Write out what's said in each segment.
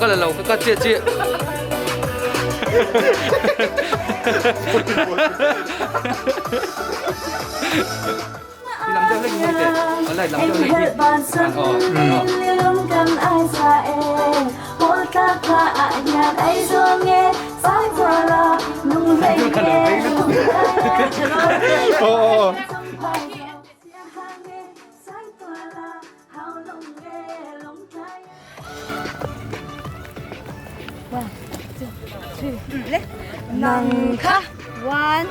Cái là lầu cái chia chia. Làm cho linh như thế, ở lại làm cho linh như Nang ka. 1, 2.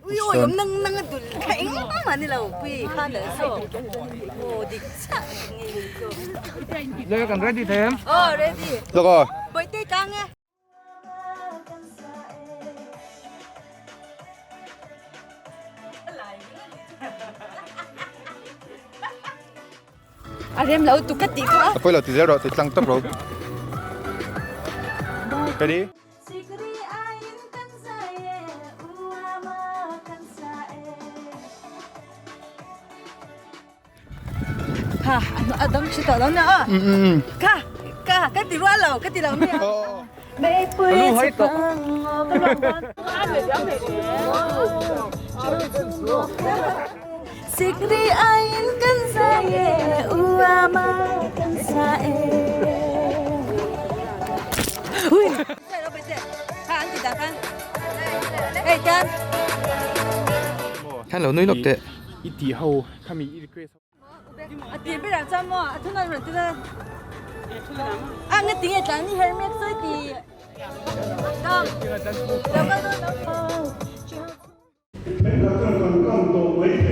Ui ôi, nâng nâng tụi khánh mà đi lâu quỳ khá nữa số. Ồ, đi chắc nghe số. Đây cần ready thế em? Ready. Được rồi. Bơi tê căng nha. Em lâu tụi cắt tí thôi. Bây giờ thì rồi thì tăng tốc rồi. Ready? Ha, adam siya to lang na ah. Ka tí qua lầu, cái tí lầu nè. Ano hay to? Sikri ayin kan saya uama kan saya. Ui. Ha, anh chị đặt anh. Ê, Chan. Hello, nuôi lộc tệ. 이뒤하고 카미 이렇게 해서 À, tiền bây giờ sao mà, thế này rồi thế này. À, cái tiền này chẳng như helmet rồi thì. Đâu. Đâu có đâu. 생각하는 감도 외에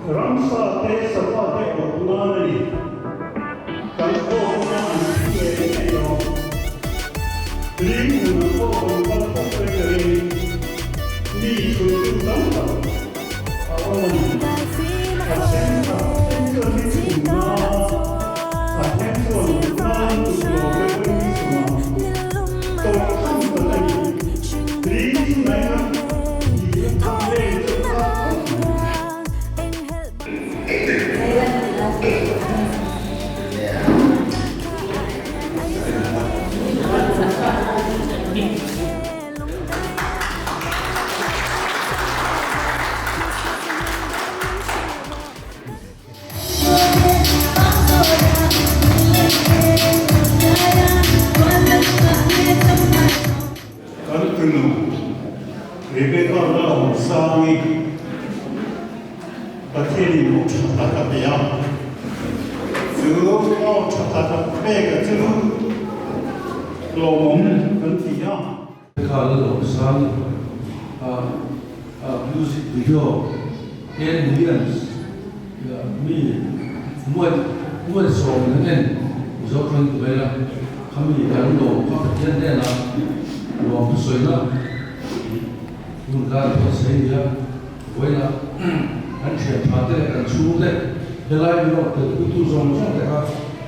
람사 대사와 대고나리 강고나 이에요 드림은 소원과 폭발들이 네 소중함과 아버님 가생과 인터넷이구나 가생과 나는 우리의 또 한번이 드림은 레베카가 상이 바테리 못 찾다가야 그거 찾다가 배가 지금 로몸 건티야 Carlo sang music video 10 millions mi muat song nen zo kan bela kami dan do ka jen de na lo soi na un ka to sei ya wena an che pa de kan chu de de lai no de tu zong zong de ka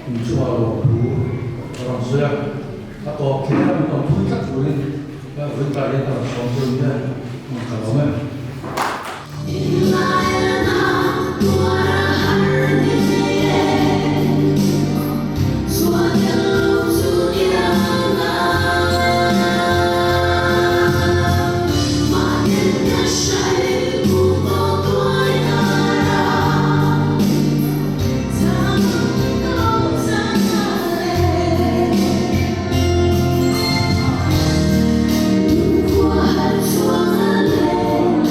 ni chu a lo ru ra so ya ka to ke na no pu ta chu ni ka wen ta de ta so so ni ka lo me Hãy subscribe cho kênh Ghiền Mì Gõ để không bỏ lỡ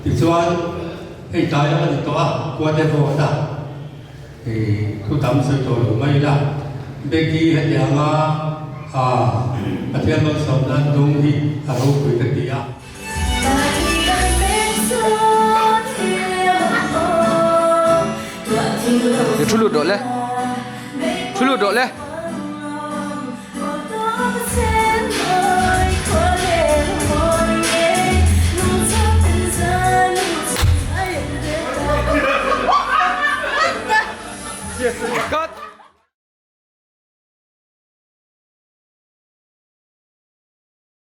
thì xóa cái trái nó thì toa qua đây vô ta thì tôi tắm sôi tôi đủ mấy là bên kia hết nhà mà ở phía bên sông Lan Đông thì ở đâu cũng được đi à Để chút lụt độ lên. Chút lụt độ lên.